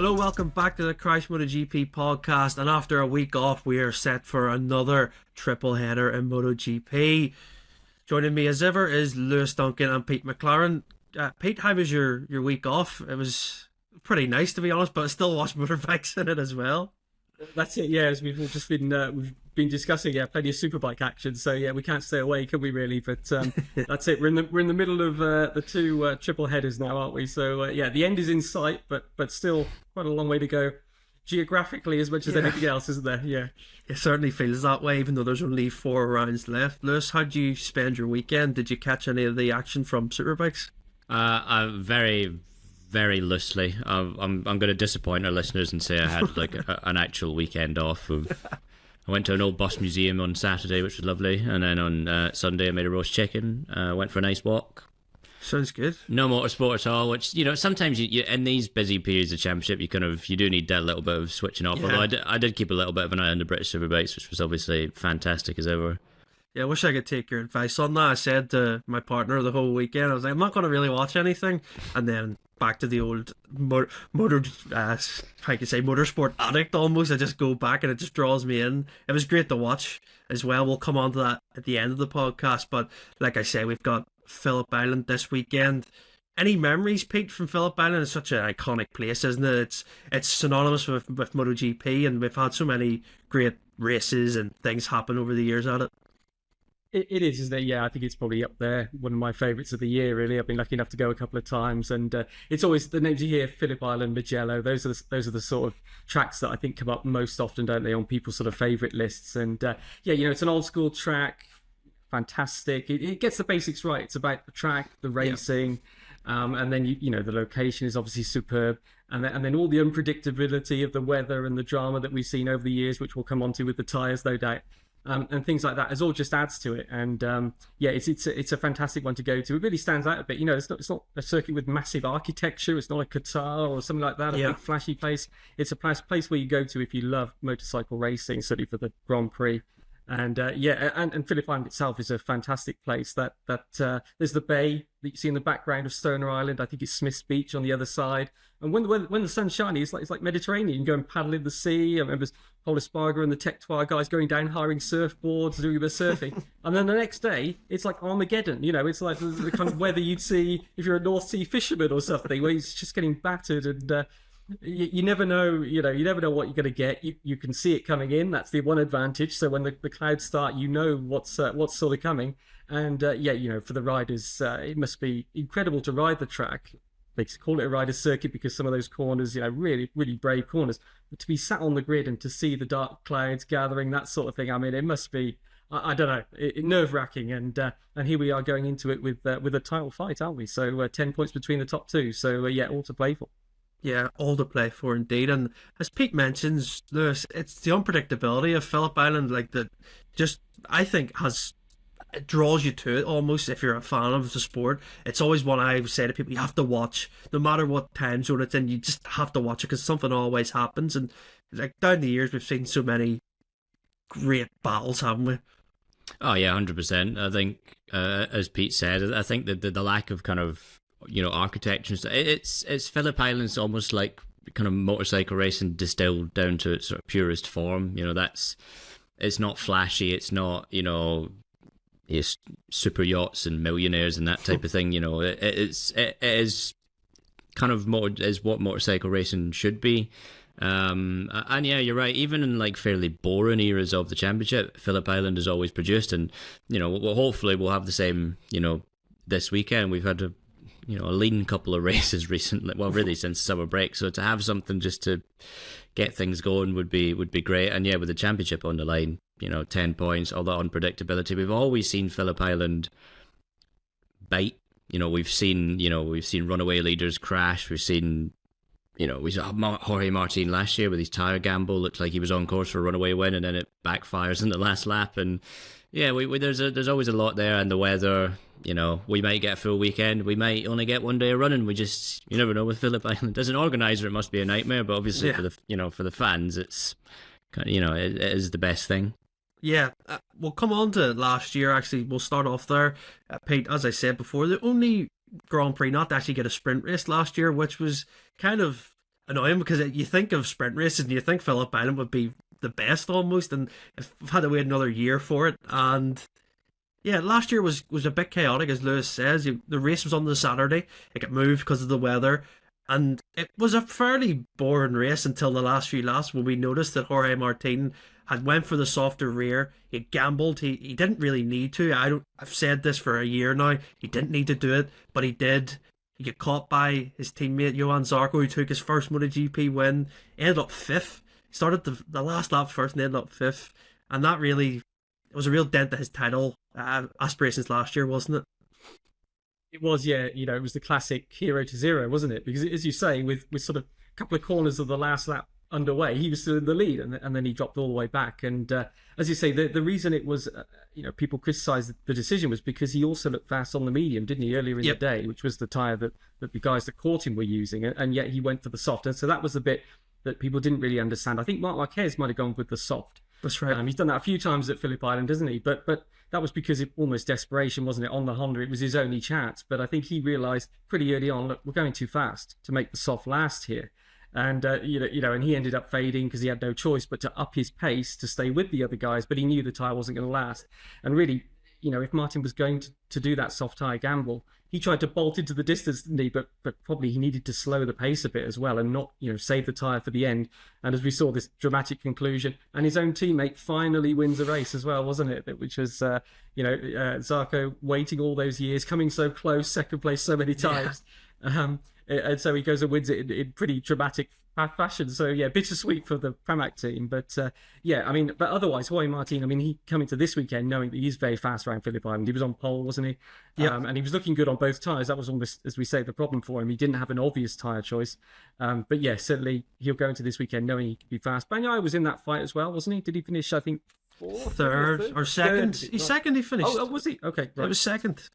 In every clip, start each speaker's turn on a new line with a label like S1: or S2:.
S1: Hello, welcome back to the Crash MotoGP Podcast, and after a week off we are set for another triple header in MotoGP. Joining me as ever is Lewis Duncan and Pete McLaren. Pete, how was your week off? It was pretty nice, to be honest, but I still watched motorbikes in it as well.
S2: That's it, yeah, as we've just been discussing, plenty of superbike action, so yeah, we can't stay away, can we really? But that's it, we're in the middle of the two triple headers now, aren't we? So the end is in sight, but still quite a long way to go geographically as much as anything else, isn't there? Yeah,
S1: it certainly feels that way, even though there's only 4 rounds left. Lewis, how did you spend your weekend? Did you catch any of the action from superbikes?
S3: Very loosely. I'm going to disappoint our listeners and say I had like an actual weekend off. I went to an old bus museum on Saturday, which was lovely, and then on Sunday I made a roast chicken. Went for a nice walk.
S1: Sounds good.
S3: No motorsport at all, which, you know, sometimes you in these busy periods of championship you do need that little bit of switching off.
S1: Yeah.
S3: Although I did keep a little bit of an eye on the British Superbikes, which was obviously fantastic as ever.
S1: Yeah, I wish I could take your advice on that. I said to my partner the whole weekend, I was like, I'm not going to really watch anything. And then back to the old motorsport addict almost. I just go back and it just draws me in. It was great to watch as well. We'll come on to that at the end of the podcast. But like I say, we've got Phillip Island this weekend. Any memories, Pete, from Phillip Island? It's such an iconic place, isn't it? It's synonymous with MotoGP, and we've had so many great races and things happen over the years at it.
S2: It is, isn't it? Yeah, I think it's probably up there. One of my favourites of the year, really. I've been lucky enough to go a couple of times, and it's always the names you hear: Phillip Island, Mugello. Those are the sort of tracks that I think come up most often, don't they, on people's sort of favourite lists? And it's an old school track, fantastic. It gets the basics right. It's about the track, the racing, and then the location is obviously superb, and then all the unpredictability of the weather and the drama that we've seen over the years, which we'll come onto with the tyres, no doubt. And things like that, as all just adds to it. And it's a fantastic one to go to. It really stands out a bit. It's not a circuit with massive architecture. It's not a Qatar or something like that, a big flashy place. It's a place where you go to if you love motorcycle racing, certainly for the Grand Prix. And and Phillip Island itself is a fantastic place. That there's the bay that you see in the background of Stoner Island. I think it's Smith's Beach on the other side. And when the sun's shining, it's like Mediterranean. You can go and paddle in the sea. I remember Paul Espargaro and the Tectoir guys going down, hiring surfboards, doing a bit of surfing. And then the next day, it's like Armageddon. It's like the kind of weather you'd see if you're a North Sea fisherman or something, where it's just getting battered and. You never know, you never know what you're going to get. You can see it coming in. That's the one advantage. So when the clouds start, what's sort of coming. And for the riders, it must be incredible to ride the track. They call it a rider's circuit because some of those corners, really, really brave corners. But to be sat on the grid and to see the dark clouds gathering, that sort of thing, I mean, it must be, I don't know, nerve-wracking. And here we are going into it with a title fight, aren't we? So 10 points between the top two. So all to play for.
S1: Yeah, all to play for indeed. And as Pete mentions, Lewis, it's the unpredictability of Phillip Island, I think it draws you to it almost if you're a fan of the sport. It's always one I say to people, you have to watch, no matter what time zone it's in, you just have to watch it because something always happens. And like down the years, we've seen so many great battles, haven't we?
S3: Oh yeah, 100%. I think, as Pete said, I think that the lack of kind of architecture and stuff. It's Phillip Island's almost like kind of motorcycle racing distilled down to its sort of purest form. It's not flashy. It's not it's super yachts and millionaires and that type of thing. It is kind of is what motorcycle racing should be. And yeah, you're right. Even in like fairly boring eras of the championship, Phillip Island has always produced, and hopefully we'll have the same. This weekend we've had a lean couple of races recently, well, really since summer break. So to have something just to get things going would be great. And yeah, with the championship on the line, 10 points, all that unpredictability. We've always seen Phillip Island bite. We've seen runaway leaders crash. We've seen, we saw Jorge Martin last year with his tyre gamble. Looked like he was on course for a runaway win, and then it backfires in the last lap. And yeah, there's always a lot there, and the weather. We might get a full weekend. We might only get one day of running. You never know with Phillip Island. As an organizer, it must be a nightmare, but obviously for the fans, it's kind of, it is the best thing.
S1: Yeah, we'll come on to last year. Actually, we'll start off there. Pete, as I said before, the only Grand Prix not to actually get a sprint race last year, which was kind of annoying because you think of sprint races and you think Phillip Island would be the best almost, and I've had to wait another year for it. And yeah, last year was a bit chaotic, as Lewis says. The race was on the Saturday, it got moved because of the weather, and it was a fairly boring race until the last few laps when we noticed that Jorge Martin had went for the softer rear. He gambled. He didn't really need to. I've said this for a year now. He didn't need to do it, but he did. He got caught by his teammate Johan Zarco, who took his first MotoGP win. Ended up fifth. He started the last lap first and ended up fifth, and that really, it was a real dent to his title aspirations last year, wasn't it?
S2: It was, yeah. It was the classic hero to zero, wasn't it? Because as you say, with sort of a couple of corners of the last lap underway, he was still in the lead, and then he dropped all the way back. And as you say, the reason it was, people criticised the decision was because he also looked fast on the medium, didn't he, earlier in the day, which was the tyre that the guys that caught him were using, and yet he went for the soft. And so that was the bit that people didn't really understand. I think Marc Marquez might have gone with the soft.
S1: That's right.
S2: He's done that a few times at Phillip Island, hasn't he? But that was because of almost desperation, wasn't it, on the Honda? It was his only chance. But I think he realised pretty early on, look, we're going too fast to make the soft last here. And and he ended up fading because he had no choice but to up his pace to stay with the other guys. But he knew the tyre wasn't going to last. And really, if Martin was going to do that soft tyre gamble, he tried to bolt into the distance, didn't he? But probably he needed to slow the pace a bit as well and not, save the tyre for the end. And as we saw, this dramatic conclusion, and his own teammate finally wins a race as well, wasn't it? Which was, Zarco waiting all those years, coming so close, second place so many times. Yeah. And so he goes and wins it in pretty dramatic fashion. So yeah, bittersweet for the Pramac team. But but otherwise, Jorge Martin, he coming to this weekend knowing that he's very fast around Phillip Island. He was on pole, wasn't he? Yeah. And he was looking good on both tyres. That was almost, as we say, the problem for him. He didn't have an obvious tyre choice. But yeah, certainly he'll go into this weekend knowing he could be fast. Bagnaia was in that fight as well, wasn't he? Did he finish, I think,
S1: third or second? He's second, he finished.
S2: Oh, was he? Okay. Right.
S1: It was second.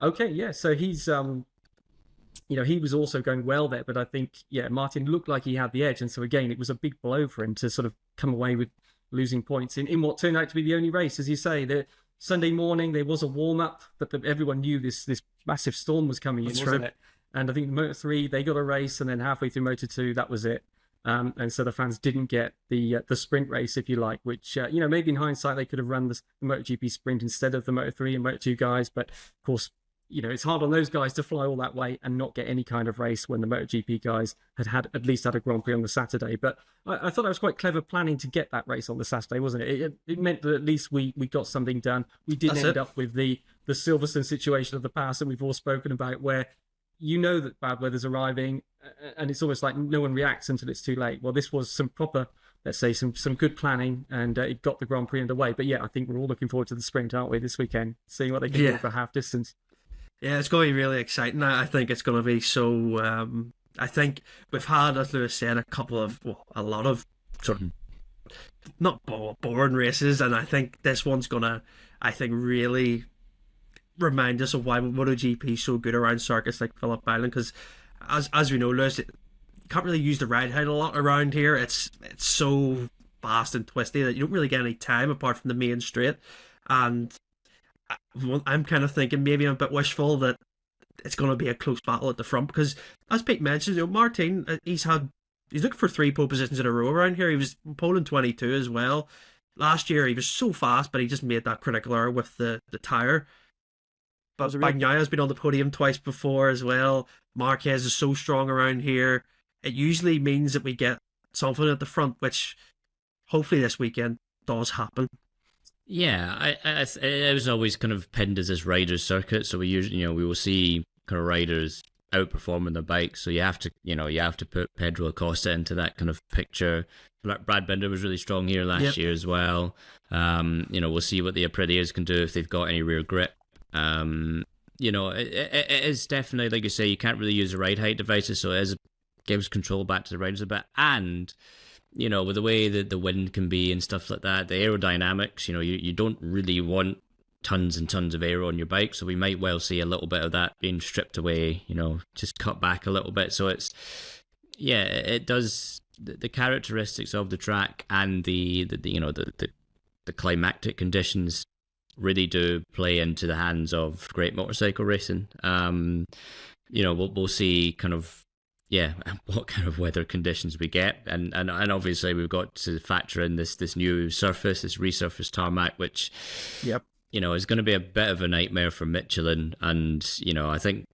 S2: Okay, yeah. So he's... he was also going well there, but I think, Martin looked like he had the edge. And so, again, it was a big blow for him to sort of come away with losing points in what turned out to be the only race. As you say, the Sunday morning, there was a warm-up, but everyone knew this massive storm was coming in, wasn't it? And I think Moto 3, they got a race, and then halfway through Moto 2, that was it. And so the fans didn't get the sprint race, if you like, which, maybe in hindsight, they could have run the MotoGP sprint instead of the Moto 3 and Moto 2 guys. But, of course, it's hard on those guys to fly all that way and not get any kind of race when the MotoGP guys had at least had a Grand Prix on the Saturday. But I thought that was quite clever planning to get that race on the Saturday, wasn't it? It meant that at least we got something done. We didn't end up with the Silverstone situation of the past that we've all spoken about, where that bad weather's arriving and it's almost like no one reacts until it's too late. Well, this was some proper, let's say, some good planning, and it got the Grand Prix underway. But yeah, I think we're all looking forward to the sprint, aren't we, this weekend, seeing what they can do for half distance.
S1: Yeah, it's going to be really exciting. I think it's going to be so... I think we've had, as Lewis said, a lot of sort of not boring races, and I think this one's going to, really remind us of why MotoGP is so good around circuits like Phillip Island, because as we know, Lewis, you can't really use the ride height a lot around here. It's so fast and twisty that you don't really get any time apart from the main straight, and I'm kind of thinking, maybe I'm a bit wishful, that it's going to be a close battle at the front, because as Pete mentioned, Martin, he's looking for 3 pole positions in a row around here. He was pole in 22 as well. Last year he was so fast, but he just made that critical error with the tyre. But Bagnaia's been on the podium twice before as well. Marquez is so strong around here. It usually means that we get something at the front, which hopefully this weekend does happen.
S3: Yeah, it was always kind of pinned as this riders circuit, so we usually, we will see kind of riders outperforming their bikes. So you have to put Pedro Acosta into that kind of picture. Brad Binder was really strong here last year as well. We'll see what the Aprilias can do if they've got any rear grip. It is definitely, like you say, you can't really use the ride height devices, so it gives control back to the riders a bit. And with the way that the wind can be and stuff like that, the aerodynamics, you don't really want tons and tons of aero on your bike, so we might well see a little bit of that being stripped away, just cut back a little bit. So it does, the characteristics of the track and the climactic conditions really do play into the hands of great motorcycle racing. We'll see kind of, yeah, what kind of weather conditions we get, and obviously we've got to factor in this new surface, this resurfaced tarmac, which,
S1: Yep.
S3: is going to be a bit of a nightmare for Michelin. And I think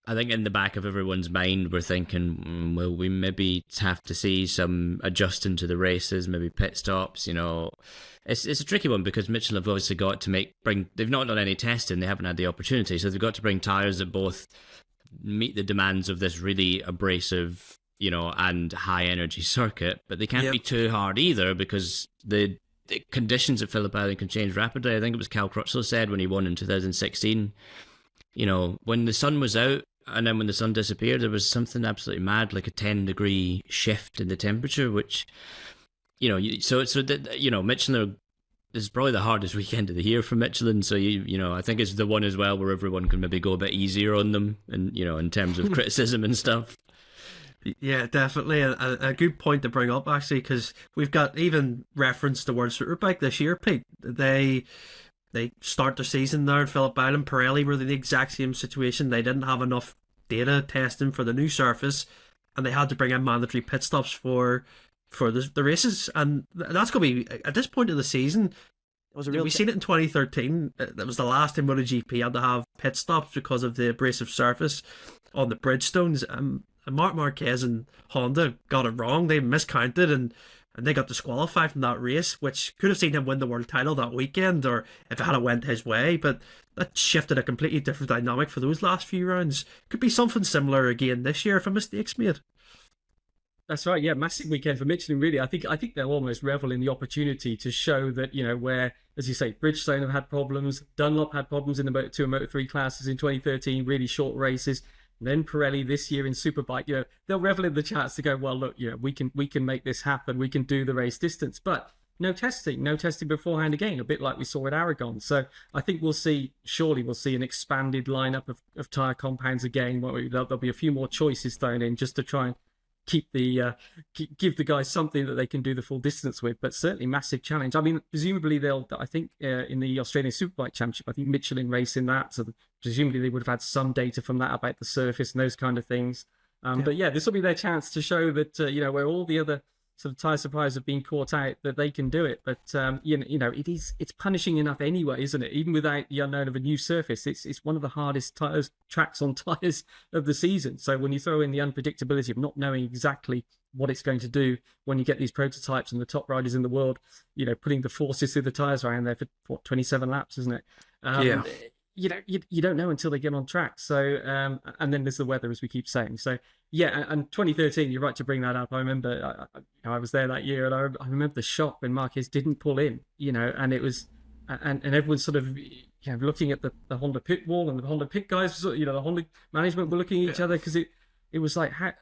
S3: in the back of everyone's mind, we're thinking, well, we maybe have to see some adjusting to the races, maybe pit stops. It's a tricky one because Michelin have obviously got to they've not done any testing, they haven't had the opportunity, so they've got to bring tyres that both meet the demands of this really abrasive, and high energy circuit, but they can't be too hard either, because the conditions at Phillip Island can change rapidly. I think it was Cal Crutchlow said when he won in 2016, when the sun was out and then when the sun disappeared, there was something absolutely mad, like a 10-degree shift in the temperature, which, Michelin this is probably the hardest weekend of the year for Michelin. So I think it's the one as well where everyone can maybe go a bit easier on them, and in terms of criticism and stuff.
S1: Yeah, definitely, a good point to bring up actually, because we've got even reference to World Superbike this year, Pete. They start their season there at Phillip Island. Pirelli were in the exact same situation. They didn't have enough data testing for the new surface, and they had to bring in mandatory pit stops for the races, and that's going to be, at this point of the season, we've seen it in 2013. That was the last time MotoGP had to have pit stops because of the abrasive surface on the Bridgestones. And Marc Marquez and Honda got it wrong. They miscounted, and they got disqualified from that race, which could have seen him win the world title that weekend, or if it had went his way. But that shifted a completely different dynamic for those last few rounds. Could be something similar again this year if a mistake's made.
S2: That's right, yeah, massive weekend for Michelin, really. I think they'll almost revel in the opportunity to show that, where, as you say, Bridgestone have had problems, Dunlop had problems in the Moto2 and Moto3 classes in 2013, really short races. And then Pirelli this year in Superbike, they'll revel in the chance to go, well, look, we can make this happen, we can do the race distance, but no testing beforehand again, a bit like we saw at Aragon. So I think we'll see an expanded lineup of tyre compounds again. There'll be a few more choices thrown in just to try and give the guys something that they can do the full distance with, but certainly massive challenge. I mean, presumably I think in the Australian Superbike Championship, I think Michelin race in that, so presumably they would have had some data from that about the surface and those kind of things. But yeah, this will be their chance to show that where all the other sort of tyre suppliers have been caught out, that they can do it. But it's punishing enough anyway, isn't it? Even without the unknown of a new surface, it's one of the hardest tracks on tyres of the season. So when you throw in the unpredictability of not knowing exactly what it's going to do when you get these prototypes and the top riders in the world, putting the forces through the tyres around there for 27 laps, isn't it?
S1: Yeah.
S2: You don't know until they get on track. So and then there's the weather, as we keep saying. So yeah, and 2013, you're right to bring that up. I remember I was there that year, and I remember the shock when Marquez didn't pull in, and it was, and everyone's sort of looking at the Honda pit wall, and the Honda pit guys, the Honda management were looking at each other, because it was like, how,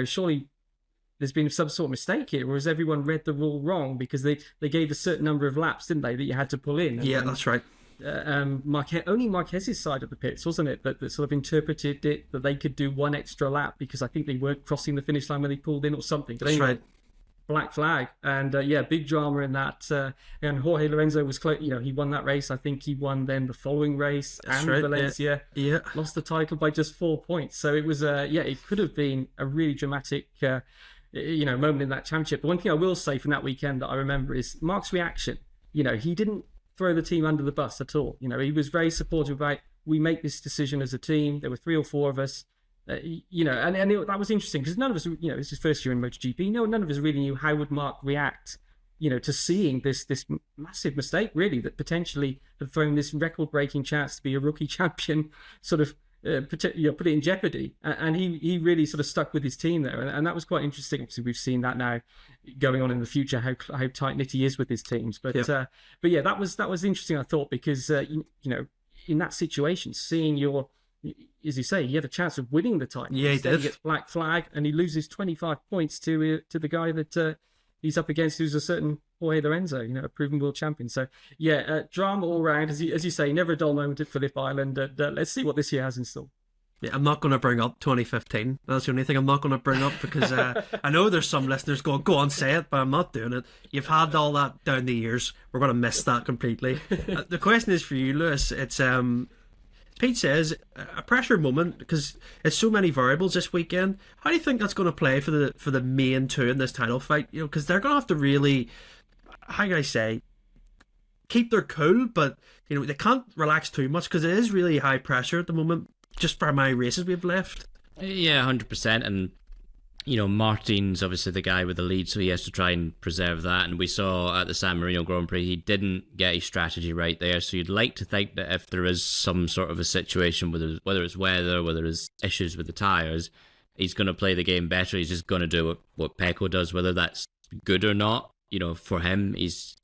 S2: surely there's been some sort of mistake here, or has everyone read the rule wrong, because they gave a certain number of laps, didn't they, that you had to pull in?
S1: That's right.
S2: Only Marquez's side of the pits, wasn't it, that sort of interpreted it that they could do one extra lap because I think they weren't crossing the finish line when they pulled in or something.
S1: That's right.
S2: Black flag, and big drama in that. And Jorge Lorenzo was close. He won that race. I think he won then the following race. That's and right. Valencia lost the title by just 4 points. So it was it could have been a really dramatic moment in that championship. The one thing I will say from that weekend that I remember is Mark's reaction. He didn't throw the team under the bus at all. He was very supportive about, we make this decision as a team. There were 3 or 4 of us, that was interesting, because none of us, it's his first year in MotoGP. None of us really knew how would Mark react, to seeing this massive mistake, really, that potentially had thrown this record-breaking chance to be a rookie champion, sort of put it in jeopardy. And he really sort of stuck with his team there, and that was quite interesting. Obviously, we've seen that now going on in the future, how tight knit he is with his teams. But yeah, that was interesting, I thought, because in that situation, seeing as you say, he had a chance of winning the title.
S1: Yeah, he did.
S2: He gets black flag, and he loses 25 points to the guy that he's up against, who's a certain Jorge Lorenzo, a proven world champion. So yeah, drama all round, as you say, never a dull moment at Phillip Island. Let's see what this year has in store.
S1: Yeah, I'm not going to bring up 2015. That's the only thing I'm not going to bring up, because I know there's some listeners going, go on, say it, but I'm not doing it. You've had all that down the years. We're going to miss that completely. The question is for you, Lewis. It's Pete says a pressure moment because it's so many variables this weekend. How do you think that's going to play for the main two in this title fight? Because they're going to have to really, how can I say, keep their cool, but they can't relax too much because it is really high pressure at the moment. Just for my races we've left.
S3: Yeah, 100%, and Martin's obviously the guy with the lead, so he has to try and preserve that. And we saw at the San Marino Grand Prix, he didn't get his strategy right there. So you'd like to think that if there is some sort of a situation, whether it's weather, whether it's issues with the tyres, he's going to play the game better. He's just going to do what Pecco does, whether that's good or not. For him, he's...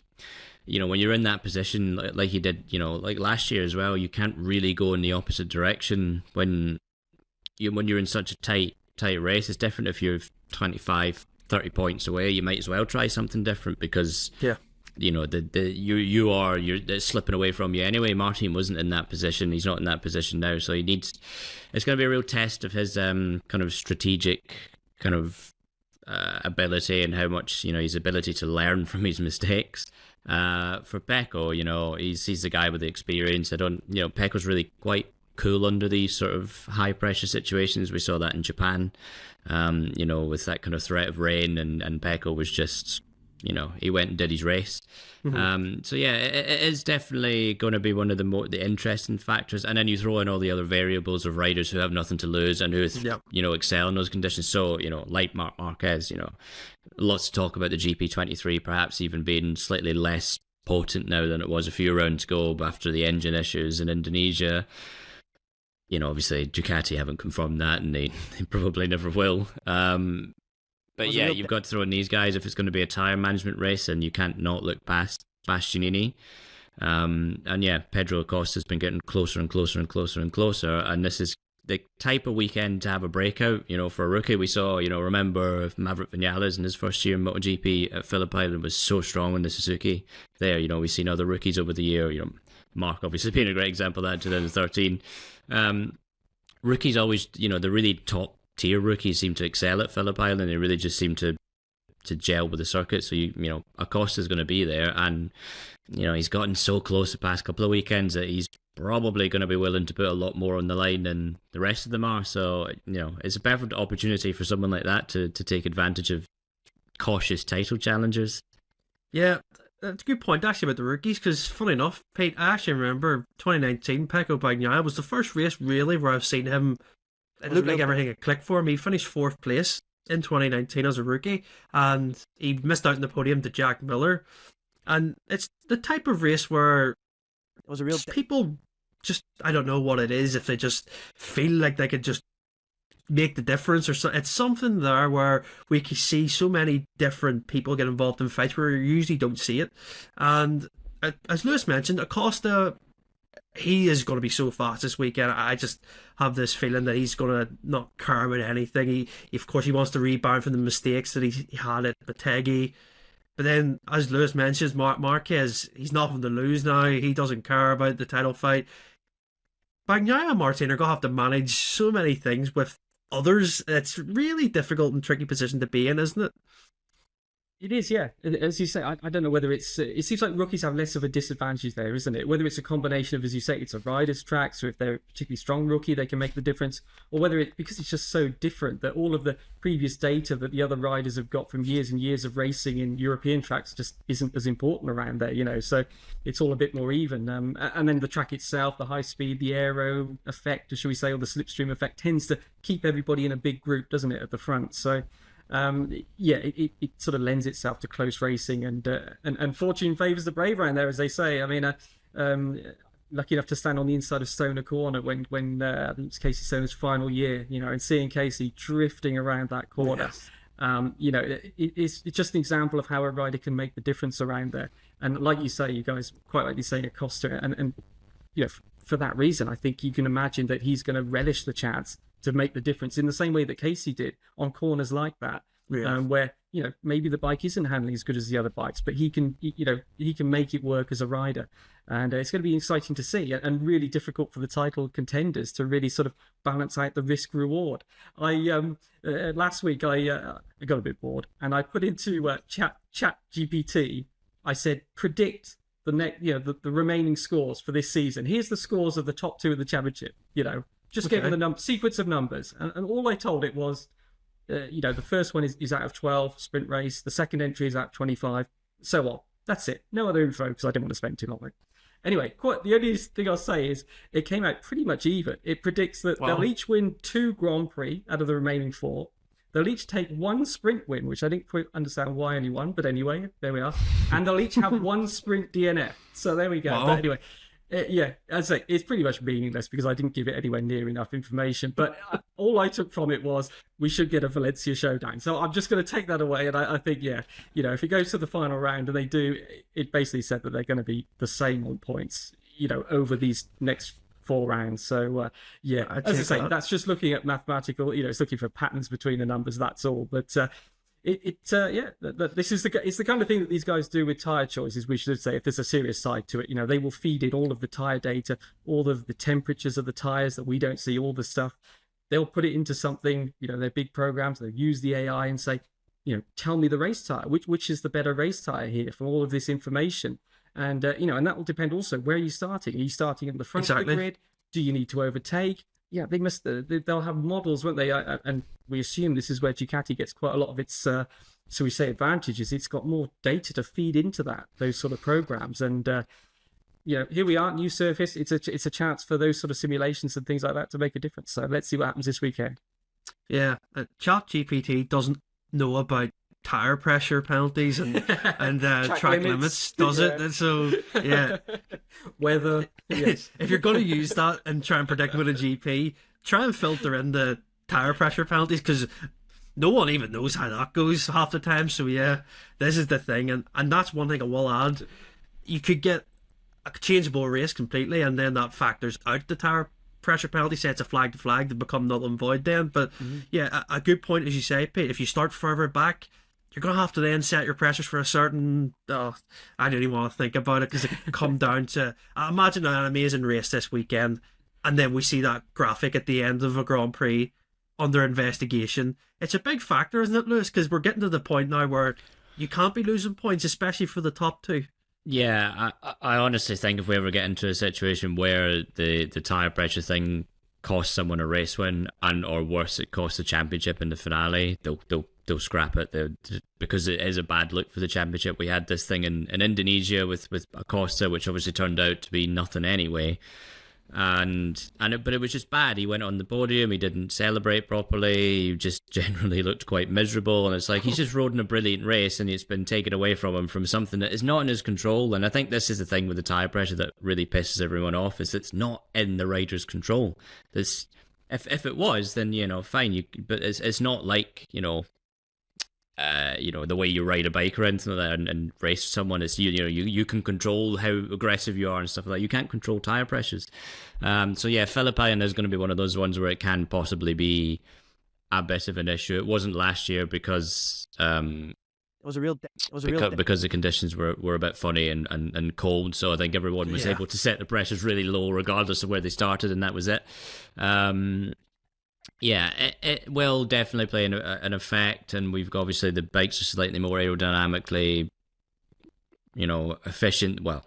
S3: when you're in that position, like he did, like last year as well, you can't really go in the opposite direction when you're in such a tight race. It's different if you're 25, 30 points away. You might as well try something different because it's slipping away from you anyway. Martin wasn't in that position. He's not in that position now, so it's going to be a real test of his kind of strategic kind of ability and how much his ability to learn from his mistakes. For Pecco, he's the guy with the experience. Pecco's really quite cool under these sort of high pressure situations. We saw that in Japan, with that kind of threat of rain, and Pecco was just, he went and did his race. So yeah, it is definitely going to be one of the interesting factors. And then you throw in all the other variables of riders who have nothing to lose and who, excel in those conditions. So, like Marquez, lots to talk about the GP23, perhaps even being slightly less potent now than it was a few rounds ago after the engine issues in Indonesia. Obviously Ducati haven't confirmed that, and they probably never will. But yeah, you've got to throw in these guys if it's going to be a tyre management race, and you can't not look past Bastianini. And yeah, Pedro Acosta's been getting closer and closer and closer and closer, and this is the type of weekend to have a breakout, for a rookie. We saw, remember Maverick Vinales in his first year in MotoGP at Phillip Island was so strong in the Suzuki there. We've seen other rookies over the year, Mark obviously being a great example of that in 2013. Rookies always, the really top tier rookies seem to excel at Phillip Island. They really just seem to gel with the circuit. So Acosta's going to be there, and he's gotten so close the past couple of weekends that he's probably going to be willing to put a lot more on the line than the rest of them are. So it's a perfect opportunity for someone like that to take advantage of cautious title challengers.
S1: Yeah, that's a good point actually about the rookies, because funny enough, Pete, I actually remember 2019 Pecco Bagnaia was the first race really where I've seen him. It looked like everything had clicked for him. He finished 4th place in 2019 as a rookie, and he missed out on the podium to Jack Miller. And it's the type of race where
S4: it was a real
S1: people just, I don't know what it is, if they just feel like they could just make the difference or so. It's something there where we can see so many different people get involved in fights where you usually don't see it. And as Lewis mentioned, Acosta, he is going to be so fast this weekend. I just have this feeling that he's going to not care about anything. He of course, he wants to rebound from the mistakes that he had at Bategi. But then, as Lewis mentions, Marquez, he's nothing to lose now. He doesn't care about the title fight. Bagnaia and Martin are going to have to manage so many things with others. It's really difficult and tricky position to be in, isn't it?
S2: It is, yeah. As you say, I don't know whether it seems like rookies have less of a disadvantage there, isn't it? Whether it's a combination of, as you say, it's a rider's track, so if they're a particularly strong rookie, they can make the difference, or whether it's because it's just so different that all of the previous data that the other riders have got from years and years of racing in European tracks just isn't as important around there, so it's all a bit more even. And then the track itself, the high speed, the aero effect, or should we say, or the slipstream effect, tends to keep everybody in a big group, doesn't it, at the front? So it sort of lends itself to close racing, and fortune favours the brave around there, as they say. I mean, lucky enough to stand on the inside of Stoner Corner when I think it was Casey Stoner's final year, and seeing Casey drifting around that corner. Yes. It's just an example of how a rider can make the difference around there. And like you say, you guys quite likely saying Acosta, and for that reason, I think you can imagine that he's going to relish the chance to make the difference in the same way that Casey did on corners like that, where maybe the bike isn't handling as good as the other bikes, but he can make it work as a rider, and it's going to be exciting to see, and really difficult for the title contenders to really sort of balance out the risk reward. Last week I got a bit bored, and I put into Chat GPT. I said, predict the remaining scores for this season. Here's the scores of the top 2 of the championship. Just gave them the sequence of numbers, and all I told it was, the first one is out of 12 sprint race, the second entry is out of 25, so on. That's it. No other info because I didn't want to spend too long on it. Anyway, the only thing I'll say is it came out pretty much even. It predicts that they'll each win 2 Grand Prix out of the remaining 4. They'll each take 1 sprint win, which I didn't quite understand why only 1, but anyway, there we are. And they'll each have 1 sprint DNF. So there we go. Wow. But anyway, I'd say it's pretty much meaningless because I didn't give it anywhere near enough information. But all I took from it was we should get a Valencia showdown. So I'm just going to take that away. And I think, if it goes to the final round and they do, it basically said that they're going to be the same on points, over these next 4 rounds. So, as I say, that's just looking at mathematical, it's looking for patterns between the numbers. That's all. But this is it's the kind of thing that these guys do with tire choices. We should say, if there's a serious side to it, they will feed in all of the tire data, all of the temperatures of the tires that we don't see, all the stuff. They'll put it into something, their big programs. They'll use the AI and say, tell me the race tire, which is the better race tire here from all of this information. And and that will depend also, where are you starting? Are you starting at the front of the grid? Do you need to overtake? Yeah, they must. They'll have models, won't they? And we assume this is where Ducati gets quite a lot of its, so we say, advantages. It's got more data to feed into those sort of programs. And here we are, new surface. It's a chance for those sort of simulations and things like that to make a difference. So let's see what happens this weekend.
S1: Yeah, ChatGPT doesn't know about tire pressure penalties and track limits, does it? And so
S2: weather. Yes.
S1: If you're going to use that and try and predict MotoGP, try and filter in the tire pressure penalties, because no one even knows how that goes half the time. So this is the thing, and that's one thing I will add. You could get a changeable race completely, and then that factors out the tire pressure penalty, say it's a flag to flag, they become null and void then. But a good point, as you say, Pete, if you start further back, you're going to have to then set your pressures for a certain... I don't even want to think about it, because it can come down to... Imagine an amazing race this weekend, and then we see that graphic at the end of a Grand Prix under investigation. It's a big factor, isn't it, Lewis? Because we're getting to the point now where you can't be losing points, especially for the top 2.
S3: Yeah, I honestly think if we ever get into a situation where the tyre pressure thing costs someone a race win, and or worse, it costs the championship in the finale, they'll scrap it, because it is a bad look for the championship. We had this thing in Indonesia with Acosta, which obviously turned out to be nothing anyway, but it was just bad. He went on the podium, he didn't celebrate properly, he just generally looked quite miserable, and it's like he's just riding a brilliant race and it's been taken away from him from something that is not in his control. And I think this is the thing with the tyre pressure that really pisses everyone off, is it's not in the rider's control. If it was, then fine, but it's not like the way you ride a bike or anything like that and race someone. Is you can control how aggressive you are and stuff like that. You can't control tire pressures. Phillip Island is going to be one of those ones where it can possibly be a bit of an issue. It wasn't last year because because the conditions were a bit funny and cold. So I think everyone was able to set the pressures really low regardless of where they started, and that was it. It will definitely play an effect, and we've got, obviously, the bikes are slightly more aerodynamically, efficient. Well,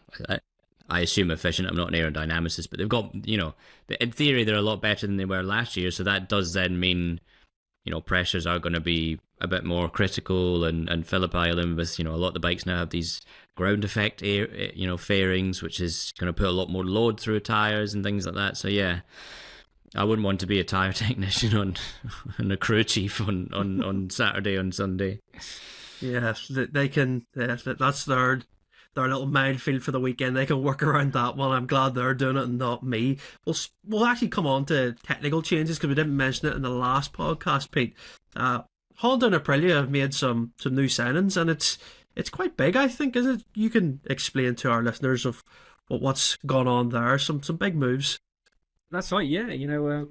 S3: I assume efficient. I'm not an aerodynamicist, but they've got, in theory, they're a lot better than they were last year. So that does then mean, pressures are going to be a bit more critical. And Phillip Island, with, a lot of the bikes now have these ground effect fairings, which is going to put a lot more load through tires and things like that. So I wouldn't want to be a tyre technician on a crew chief on Saturday and Sunday.
S1: Yes, they can. That's their little minefield for the weekend. They can work around that one. I'm glad they're doing it and not me. We'll actually come on to technical changes, because we didn't mention it in the last podcast, Pete. Honda and Aprilia have made some new signings, and it's quite big, I think, isn't it? You can explain to our listeners of what's gone on there. Some big moves.
S2: That's right, yeah.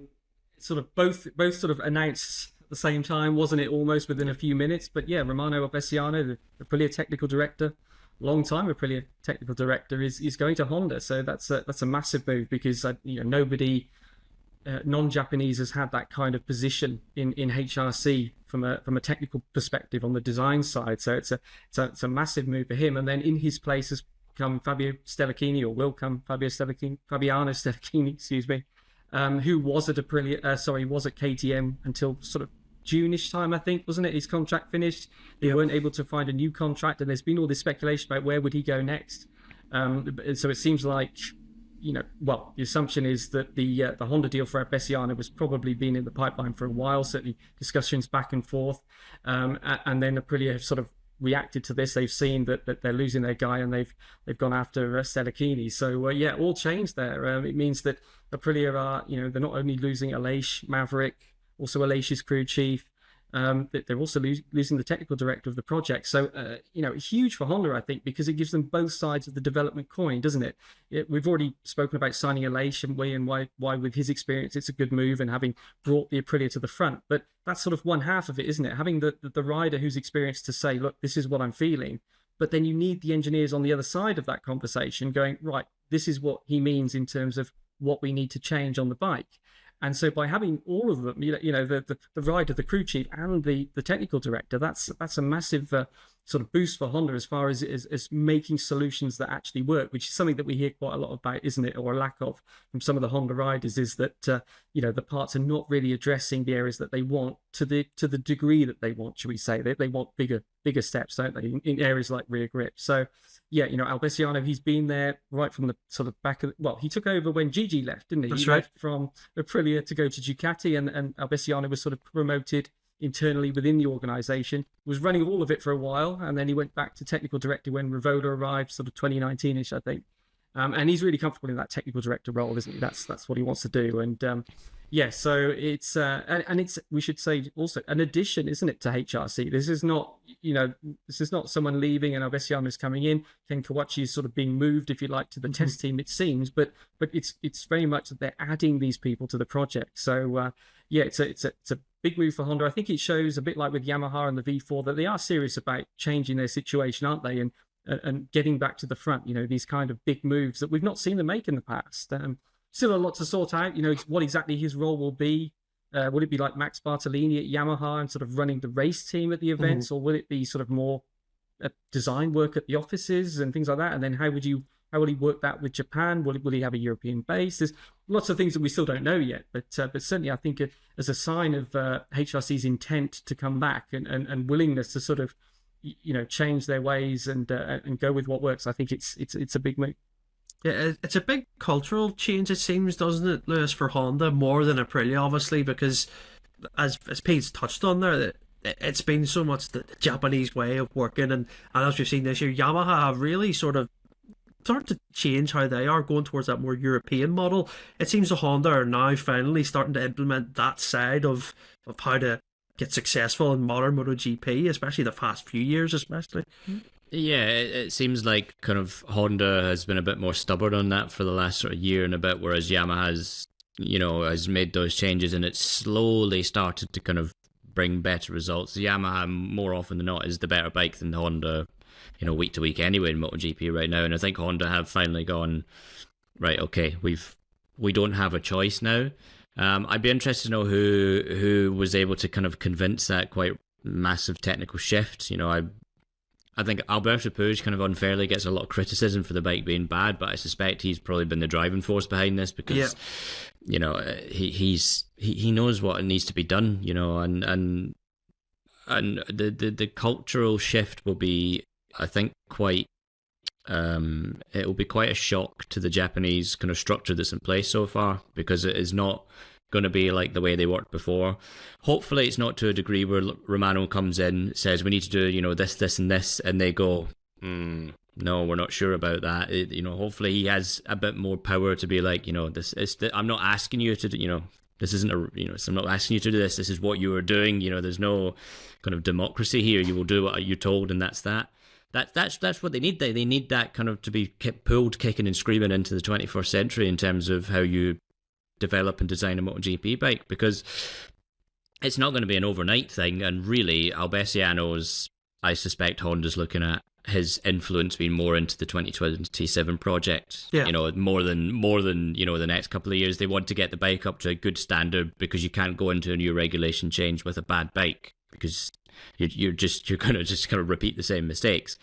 S2: Sort of both sort of announced at the same time, wasn't it? Almost within a few minutes. But yeah, Romano Abessiano, the Aprilia technical director, long-time Aprilia technical director, is going to Honda. So that's a massive move, because nobody non-Japanese has had that kind of position in HRC from a technical perspective on the design side. So it's a massive move for him. And then in his place has come Fabio Stellacchini, or will come Fabiano Stellacchini, excuse me, who was at Aprilia, was at KTM until sort of June-ish time, I think, wasn't it? His contract finished. They weren't able to find a new contract, and there's been all this speculation about where would he go next. So it seems like, the assumption is that the Honda deal for Albesiano was probably been in the pipeline for a while, certainly discussions back and forth. And then Aprilia have sort of reacted to this. They've seen that they're losing their guy, and they've gone after Stellacchini. So all changed there. It means that Aprilia are, they're not only losing Aleix Maverick, also Aleix's crew chief. They're also losing the technical director of the project. So, huge for Honda, I think, because it gives them both sides of the development coin, doesn't it? We've already spoken about signing Aleix, haven't we, and why with his experience it's a good move, and having brought the Aprilia to the front. But that's sort of one half of it, isn't it? Having the rider who's experienced to say, look, this is what I'm feeling. But then you need the engineers on the other side of that conversation going, right, this is what he means in terms of what we need to change on the bike. And so by having all of them, the rider, the crew chief, and the technical director, that's a massive sort of boost for Honda as far as making solutions that actually work, which is something that we hear quite a lot about, isn't it? Or a lack of from some of the Honda riders, is that the parts are not really addressing the areas that they want to the degree that they want. Should we say they want bigger steps, don't they, in areas like rear grip? So. Yeah, Albesiano, he's been there right from the sort of back of... He took over when Gigi left, didn't he?
S1: That's
S2: he
S1: right.
S2: left from Aprilia to go to Ducati, and Albesiano was sort of promoted internally within the organisation, was running all of it for a while, and then he went back to technical director when Rivola arrived, sort of 2019-ish, I think. And he's really comfortable in that technical director role, isn't he? That's what he wants to do. And so it's and it's, we should say also, an addition, isn't it, to HRC? This is not someone leaving and Albesiano is coming in. Ken Kawachi is sort of being moved, if you like, to the test team, it seems. But it's very much that they're adding these people to the project. So it's a big move for Honda. I think it shows, a bit like with Yamaha and the V4, that they are serious about changing their situation, aren't they? And getting back to the front, these kind of big moves that we've not seen them make in the past. Still a lot to sort out, what exactly his role will be. Would it be like Max Bartolini at Yamaha and sort of running the race team at the events, or will it be sort of more design work at the offices and things like that? And then how will he work that with Japan? Will he have a European base? There's lots of things that we still don't know yet, but certainly I think as a sign of HRC's intent to come back and willingness to sort of change their ways and go with what works, I think it's a big move.
S1: Yeah, it's a big cultural change, it seems, doesn't it, Lewis, for Honda, more than Aprilia, obviously, because as Pete's touched on there, that it's been so much the Japanese way of working, and as we've seen this year, Yamaha have really sort of started to change how they are going towards that more European model. It seems the Honda are now finally starting to implement that side of how to get successful in modern MotoGP, especially the past few years, especially.
S3: Yeah, it seems like kind of Honda has been a bit more stubborn on that for the last sort of year and a bit, whereas Yamaha has made those changes, and it's slowly started to kind of bring better results. The Yamaha, more often than not, is the better bike than the Honda, week to week anyway in MotoGP right now. And I think Honda have finally gone, right, okay, we don't have a choice now. I'd be interested to know who was able to kind of convince that quite massive technical shift. I think Alberto Puig kind of unfairly gets a lot of criticism for the bike being bad, but I suspect he's probably been the driving force behind this because, he knows what needs to be done, and the cultural shift will be, I think, quite. It will be quite a shock to the Japanese kind of structure that's in place so far, because it is not going to be like the way they worked before. Hopefully it's not to a degree where Romano comes in, says we need to do this and this, and they go, no, we're not sure about that. Hopefully he has a bit more power to be like, I'm not asking you to this isn't I'm not asking you to do this. This is what you are doing. There's no kind of democracy here. You will do what you're told, and that's that. That's what they need. They need that kind of to be pulled kicking and screaming into the 21st century in terms of how you develop and design a MotoGP bike, because it's not going to be an overnight thing. And really, Albesiano's, I suspect Honda's looking at his influence being more into the 2027 project. Yeah. More than the next couple of years. They want to get the bike up to a good standard, because you can't go into a new regulation change with a bad bike, because you're going to just kind of repeat the same mistakes.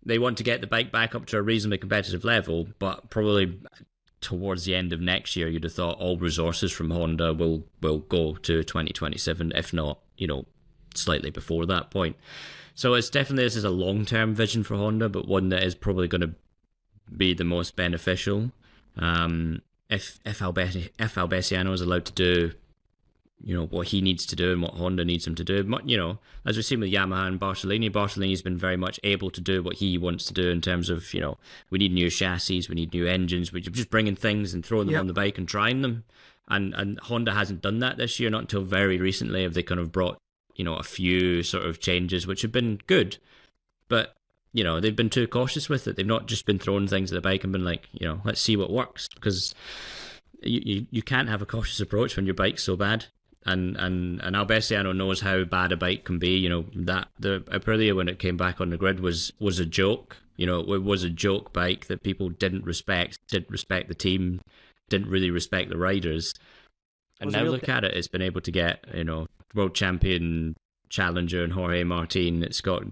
S3: they want to get the bike back up to a reasonably competitive level, but probably towards the end of next year, you'd have thought all resources from Honda will go to 2027, if not, slightly before that point. So it's definitely, this is a long-term vision for Honda, but one that is probably going to be the most beneficial. If Albesiano is allowed to do, what he needs to do and what Honda needs him to do, as we've seen with Yamaha and Bartolini's been very much able to do what he wants to do in terms of, we need new chassis, we need new engines, we're just bringing things and throwing them on the bike and trying them. And Honda hasn't done that this year, not until very recently have they kind of brought, a few sort of changes, which have been good. But, they've been too cautious with it. They've not just been throwing things at the bike and been like, let's see what works. Because you can't have a cautious approach when your bike's so bad. And Albesiano knows how bad a bike can be. That the Aprilia, when it came back on the grid, was a joke. It was a joke bike that people didn't respect the team, didn't really respect the riders. And now look at it, it's been able to get, world champion challenger and Jorge Martin. It's got,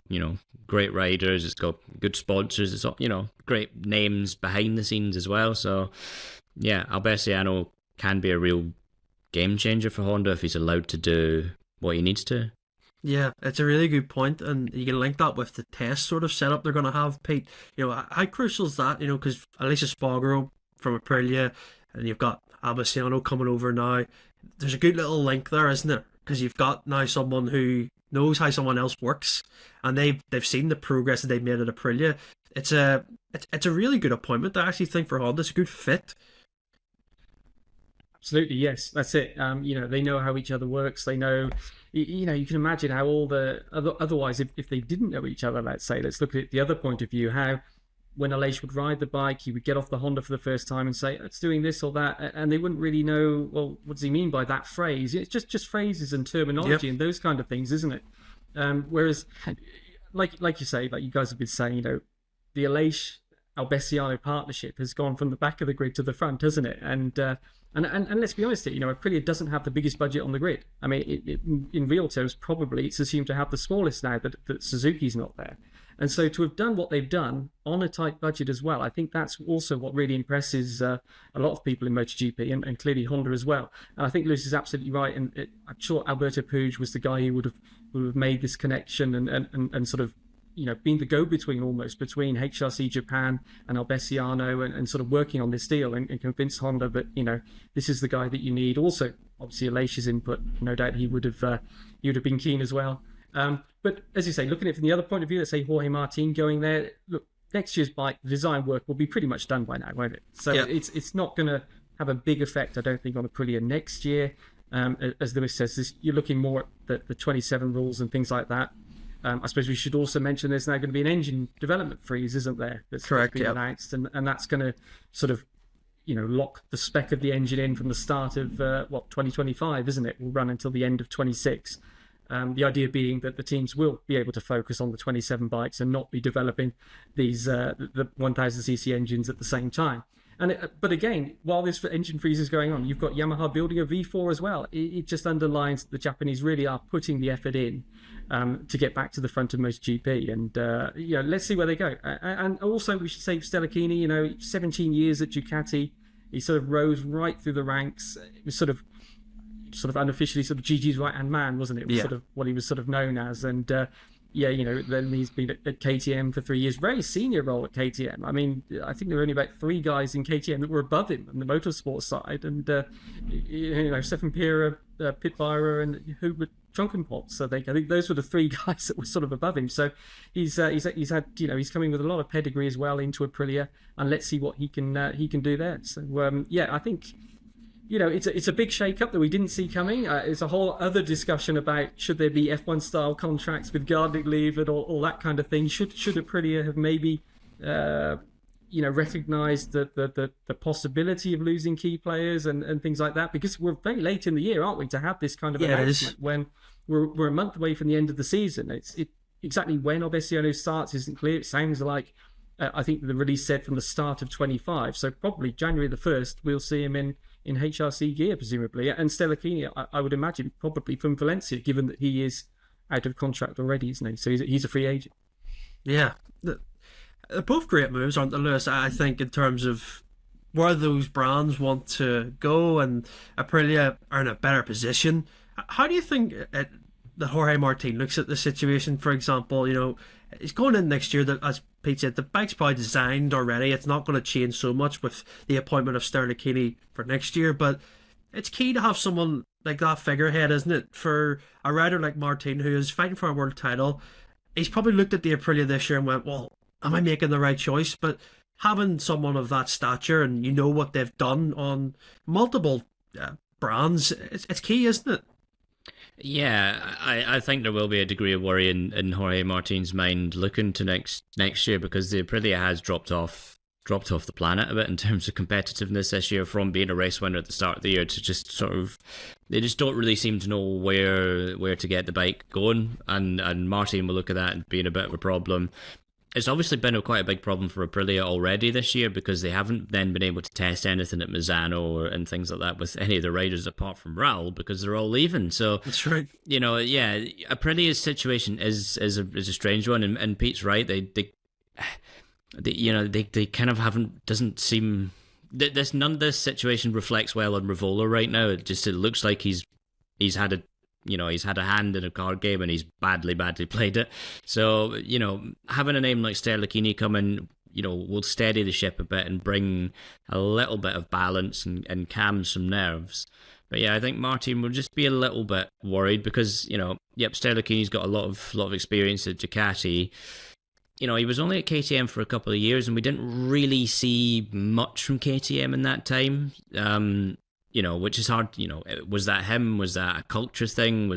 S3: great riders, it's got good sponsors, it's got, great names behind the scenes as well. So yeah, Albesiano can be a real game changer for Honda if he's allowed to do what he needs to.
S1: Yeah, it's a really good point, and you can link that with the test sort of setup they're going to have, Pete. How crucial is that? Because Alicia Spargaro from Aprilia, and you've got Albesiano coming over now. There's a good little link there, isn't there? Because you've got now someone who knows how someone else works, and they've seen the progress that they've made at Aprilia. It's a really good appointment, I actually think, for Honda. It's a good fit.
S2: Absolutely, yes, that's it. They know how each other works. They know, you can imagine how all the otherwise, if they didn't know each other, let's look at the other point of view, how when Aleix would ride the bike, he would get off the Honda for the first time and say, it's doing this or that, and they wouldn't really know, well, what does he mean by that phrase? It's just phrases and terminology and those kind of things, isn't it? Whereas, like you say, like you guys have been saying, the Aleix Albesiano partnership has gone from the back of the grid to the front, hasn't it? And let's be honest, Aprilia doesn't have the biggest budget on the grid. I mean, in real terms, probably it's assumed to have the smallest now that Suzuki's not there. And so to have done what they've done on a tight budget as well, I think that's also what really impresses a lot of people in MotoGP and clearly Honda as well. And I think Lewis is absolutely right. And I'm sure Alberto Puig was the guy who would have made this connection and sort of, being the go-between almost between HRC Japan and Albesiano and sort of working on this deal and convince Honda that, this is the guy that you need. Also, obviously, Aleix's input, no doubt he would have been keen as well. But as you say, looking at it from the other point of view, let's say Jorge Martin going there, look, next year's bike, the design work will be pretty much done by now, won't it? So it's not going to have a big effect, I don't think, on Aprilia next year. As Lewis says, you're looking more at the 27 rules and things like that. I suppose we should also mention there's now going to be an engine development freeze, isn't there? That's been announced, and that's going to sort of, lock the spec of the engine in from the start of 2025, isn't it? Will run until the end of 26. The idea being that the teams will be able to focus on the 27 bikes and not be developing these the 1000cc engines at the same time. But again, while this engine freeze is going on, you've got Yamaha building a V4 as well. It just underlines that the Japanese really are putting the effort in to get back to the front of MotoGP. And let's see where they go. And also, we should say Stellacchini, 17 years at Ducati, he sort of rose right through the ranks. It was sort of unofficially sort of Gigi's right-hand man, wasn't it? It was sort of what he was sort of known as. And then he's been at KTM for 3 years, very senior role at KTM. I mean, I think there were only about 3 guys in KTM that were above him on the motorsport side. And, Stefan Pira, Pit Byra, and Hubert Trunkenpot. So I think those were the 3 guys that were sort of above him. So he's had, he's coming with a lot of pedigree as well into Aprilia. And let's see what he can do there. So, I think... it's a big shake-up that we didn't see coming. It's a whole other discussion about should there be F1-style contracts with gardening leave and all that kind of thing. Should Aprilia have maybe, recognised the possibility of losing key players and things like that? Because we're very late in the year, aren't we, to have this kind of announcement when we're a month away from the end of the season. Exactly when Albesiano starts isn't clear. It sounds like I think the release said from the start of 25, so probably January the 1st we'll see him in HRC gear, presumably. And Stellacchini, I would imagine, probably from Valencia, given that he is out of contract already, isn't he? So he's a free agent.
S1: Yeah. They're both great moves, aren't they, Lewis? I think in terms of where those brands want to go, and Aprilia are in a better position. How do you think that Jorge Martin looks at the situation? For example, he's going in next year. That, as Pete said, the bike's probably designed already. It's not going to change so much with the appointment of Sterlicchini for next year, but it's key to have someone like that figurehead, isn't it? For a rider like Martin, who is fighting for a world title, he's probably looked at the Aprilia this year and went, well, am I making the right choice? But having someone of that stature, and what they've done on multiple brands, it's key, isn't it?
S3: Yeah, I think there will be a degree of worry in Jorge Martin's mind looking to next year, because the Aprilia has dropped off the planet a bit in terms of competitiveness this year, from being a race winner at the start of the year to just sort of, they just don't really seem to know where to get the bike going, and Martin will look at that and being a bit of a problem. It's obviously been quite a big problem for Aprilia already this year, because they haven't then been able to test anything at Misano and things like that with any of the riders apart from Raul, because they're all leaving. So
S1: that's right.
S3: Aprilia's situation is a strange one, and Pete's right. They kind of haven't. Doesn't seem this none of this situation reflects well on Rivola right now. It looks like he's had a hand in a card game, and he's badly played it. So, having a name like Sterlicchini come in, will steady the ship a bit and bring a little bit of balance and calm some nerves. But yeah, I think Martin will just be a little bit worried because, Sterlicchini's got a lot of experience at Ducati. He was only at KTM for a couple of years, and we didn't really see much from KTM in that time. Which is hard. Was that him? Was that a culture thing?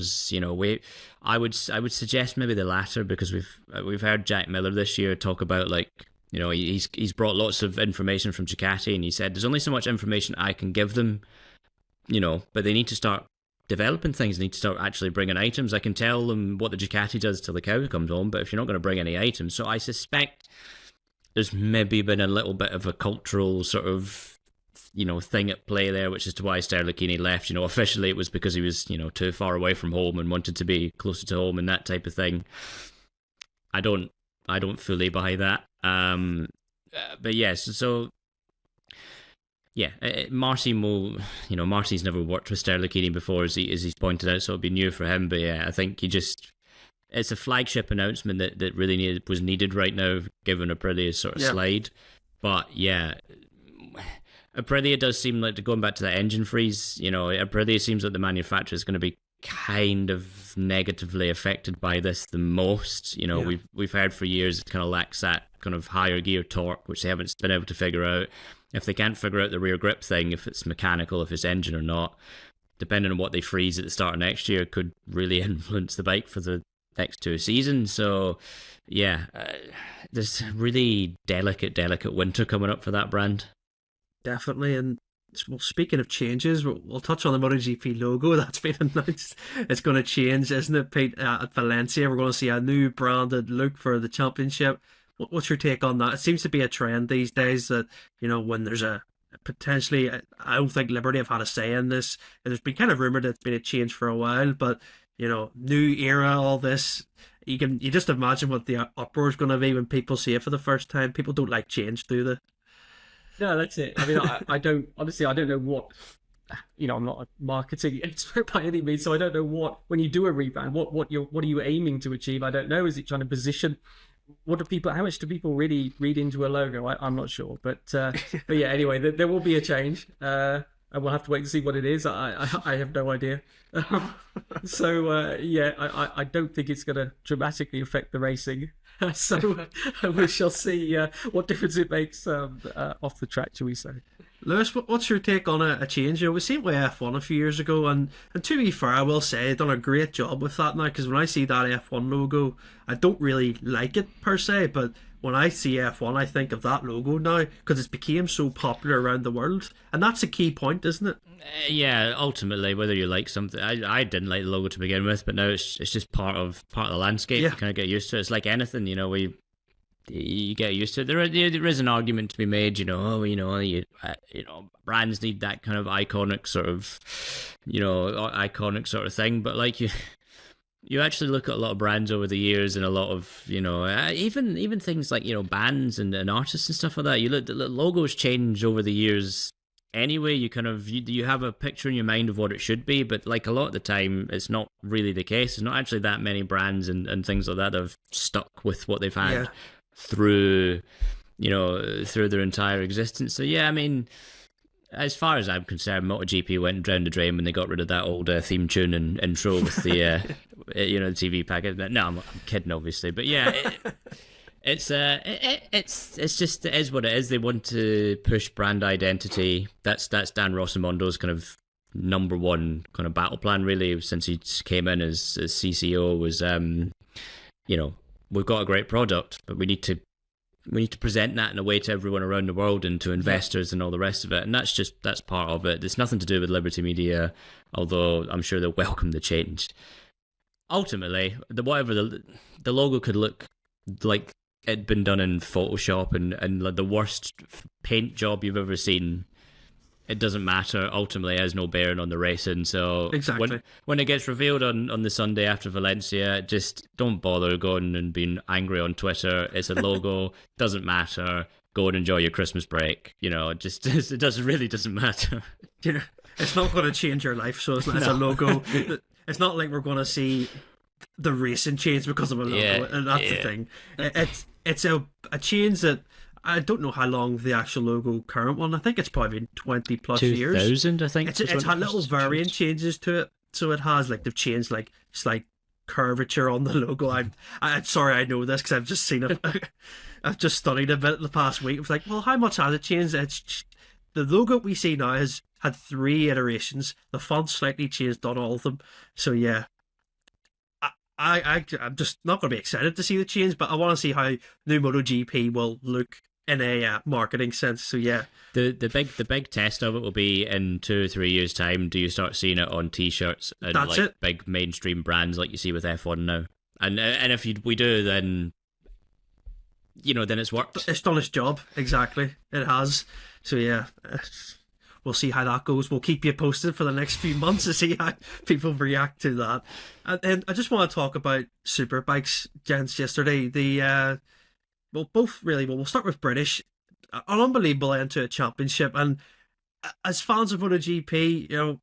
S3: I would suggest maybe the latter, because we've heard Jack Miller this year talk about, like, he's brought lots of information from Ducati, and he said there's only so much information I can give them, but they need to start developing things. They need to start actually bringing items. I can tell them what the Ducati does till the cow comes home, but if you're not going to bring any items, so I suspect there's maybe been a little bit of a cultural sort of thing at play there, which is to why Sterlicchini left. Officially it was because he was, too far away from home and wanted to be closer to home and that type of thing. I don't fully buy that. But yes, so yeah, Martin will, Martin's never worked with Sterlicchini before, as he's pointed out, so it'll be new for him. But yeah, I think it's a flagship announcement that really was needed right now, given Aprilia's sort of slide. But yeah, Aprilia does seem like, going back to that engine freeze, Aprilia seems like the manufacturer is going to be kind of negatively affected by this the most. We've heard for years it kind of lacks that kind of higher gear torque, which they haven't been able to figure out. If they can't figure out the rear grip thing, if it's mechanical, if it's engine or not, depending on what they freeze at the start of next year, could really influence the bike for the next 2 seasons. So yeah, there's a really delicate winter coming up for that brand.
S1: Definitely. And well, speaking of changes, we'll touch on the MotoGP logo that's been announced. It's going to change, isn't it, Pete? At Valencia, we're going to see a new branded look for the championship. What's your take on that? It seems to be a trend these days that, when there's a potentially, I don't think Liberty have had a say in this. There's been kind of rumoured that it's been a change for a while, but, new era, all this. You just imagine what the uproar is going to be when people see it for the first time. People don't like change, do they?
S2: No, that's it. I mean, I don't know what, I'm not a marketing expert by any means, so I don't know what, when you do a rebrand, what are you aiming to achieve? I don't know. Is it trying to position? How much do people really read into a logo? I'm not sure, but yeah. Anyway, there will be a change, and we'll have to wait to see what it is. I have no idea. So yeah, I don't think it's going to dramatically affect the racing. So we shall see what difference it makes off the track, shall we say.
S1: Lewis, what's your take on a change? We seen it with F1 a few years ago, and to be fair, I will say, they've done a great job with that now, because when I see that F1 logo, I don't really like it per se, but when I see F1, I think of that logo now, because it's became so popular around the world, and that's a key point, isn't it?
S3: Yeah, ultimately, whether you like something, I didn't like the logo to begin with, but now it's just part of the landscape.
S1: Yeah.
S3: You kind of get used to it. It's like anything, you get used to it. There is an argument to be made, brands need that kind of iconic sort of thing. But You actually look at a lot of brands over the years, and a lot of, even things like, bands and artists and stuff like that. You look, the logos change over the years. Anyway, you have a picture in your mind of what it should be, but like a lot of the time, it's not really the case. There's not actually that many brands and things like that have stuck with what they've had through their entire existence. So yeah, I mean, as far as I'm concerned, MotoGP went down the drain when they got rid of that old theme tune and intro with the the TV package. No, I'm kidding, obviously, but yeah. It's just, it is what it is. They want to push brand identity. That's Dan Rossamondo's kind of number one kind of battle plan, really, since he came in as CCO. Was we've got a great product, but we need to present that in a way to everyone around the world and to investors and all the rest of it. And that's part of it. It's nothing to do with Liberty Media, although I'm sure they'll welcome the change. Ultimately, the logo could look like it'd been done in Photoshop and like the worst paint job you've ever seen. It doesn't matter. Ultimately, it has no bearing on the racing. So
S1: exactly.
S3: when it gets revealed on the Sunday after Valencia, just don't bother going and being angry on Twitter. It's a logo. Doesn't matter. Go and enjoy your Christmas break. It really doesn't matter.
S1: Yeah, it's not going to change your life. So it's a logo. It's not like we're going to see the racing change because of a logo, and that's the thing. It's a change that I don't know how long the actual logo current one. I think it's probably been 20 plus years.
S3: 2000, I think.
S1: It's had little variant changes to it, so it has they've changed slight curvature on the logo. I'm sorry I know this because I've just seen it. I've just studied a bit the past week. It was like, well, how much has it changed? The logo we see now has had 3 iterations. The font slightly changed on all of them. So yeah. I'm just not going to be excited to see the change, but I want to see how new MotoGP will look in a marketing sense. So yeah,
S3: the big test of it will be in 2 or 3 years' time. Do you start seeing it on T-shirts and big mainstream brands like you see with F1 now? And if we do, then then it's worked.
S1: It's done its job. Exactly, it has. So yeah. We'll see how that goes. We'll keep you posted for the next few months to see how people react to that. And then I just want to talk about Superbikes, gents. Yesterday, we'll start with British. An unbelievable end to a championship. And as fans of MotoGP,